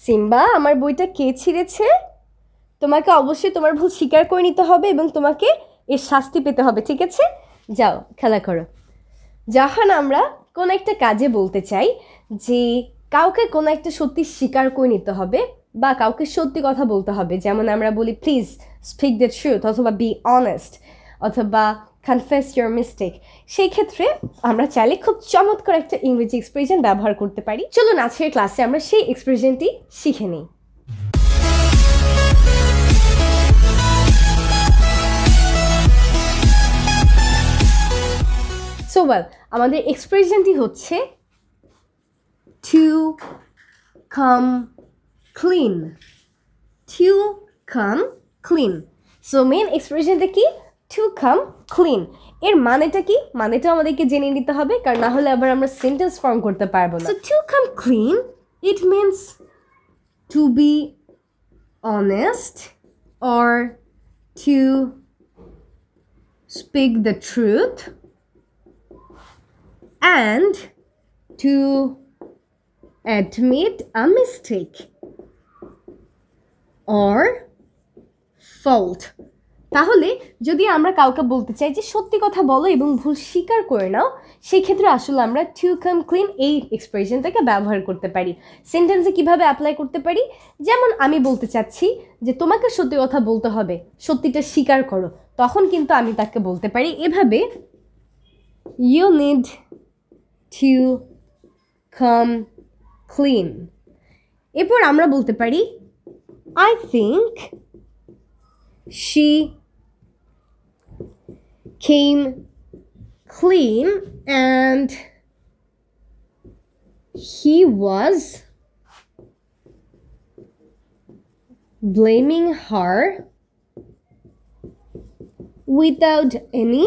Simba আমার বইটা কে ছিঁড়েছে? তোমাকে অবশ্যই তোমার ভুল স্বীকার করে নিতে হবে এবং তোমাকে এর শাস্তি পেতে হবে, ঠিক আছে? যাও খেলা করো। যখন আমরা কোনো একটা কাজে বলতে চাই যে কাউকে কোনো একটা সত্যি স্বীকার করে নিতে হবে বা কাউকে সত্যি কথা বলতে হবে, যেমন আমরা বলি প্লিজ স্পিক দ্য ট্রুথ অথবা বি অনেস্ট অথবা কনফেস ইউর মিস্টেক, সেই ক্ষেত্রে আমরা চাইলে খুব চমৎকার একটা ইংরেজি এক্সপ্রেশন ব্যবহার করতে পারি। চলুন আজকের ক্লাসে আমরা সেই এক্সপ্রেশনটি শিখে নিই। সো ওয়েল, আমাদের এক্সপ্রেশনটি হচ্ছে to come clean. To come clean. So main এক্সপ্রেশনটা কি? To come clean. এর মানেটা কি? মানেটা আমাদেরকে জেনে নিতে হবে, কারণ না হলে আবার আমরা সেন্টেন্স ফর্ম করতে পারবো না। So to come clean, it means to be honest or to speak the truth and to admit a mistake or fault. তাহলে যদি আমরা কাউকে বলতে চাই যে সত্যি কথা বলো এবং ভুল স্বীকার করে নাও, সেই ক্ষেত্রে আসলে আমরা টু কাম ক্লিন এই এক্সপ্রেশনটাকে ব্যবহার করতে পারি। সেন্টেন্সে কিভাবে অ্যাপ্লাই করতে পারি? যেমন আমি বলতে চাচ্ছি যে তোমাকে সত্যি কথা বলতে হবে, সত্যিটা স্বীকার করো, তখন কিন্তু আমি তাকে বলতে পারি এভাবে, you need to come clean. এরপর আমরা বলতে পারি I think she came clean and he was blaming her without any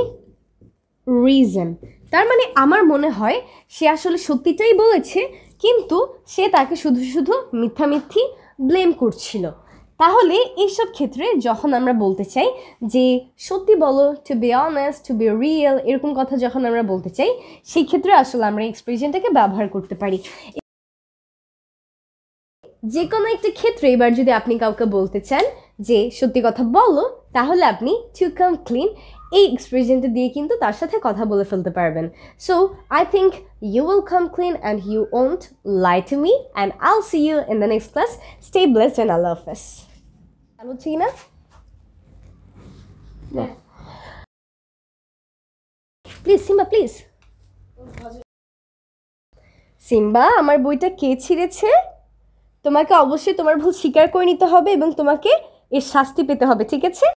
reason. তার মানে আমার মনে হয় সে আসলে সত্যিটাই বলেছে, কিন্তু সে তাকে শুধু শুধু মিথ্যামিথ্যি ব্লেম করছিল। তাহলে এইসব ক্ষেত্রে যখন আমরা বলতে চাই যে সত্যি বলো, to be honest, to be real, এরকম কথা যখন আমরা বলতে চাই, সেই ক্ষেত্রে আসলে আমরা এক্সপ্রেশনটাকে ব্যবহার করতে পারি। যে কোনো একটা ক্ষেত্রে এবার যদি আপনি কাউকে বলতে চান যে সত্যি কথা বলো, তাহলে আপনি টু কাম ক্লিন এই এক্সপ্রেশনটা দিয়ে কিন্তু তার সাথে কথা বলে ফেলতে পারবেন। So I think you will come clean and you won't lie to me, and I'll see you in the next class. Stay blessed and Allah Hafiz. Hello Tina. Yeah. Please Simba, please. Simba আমার বইটা কে ছিঁড়েছে? তোমাকে অবশ্যই তোমার ভুল স্বীকার করে নিতে হবে এবং তোমাকে এর শাস্তি পেতে হবে, ঠিক আছে?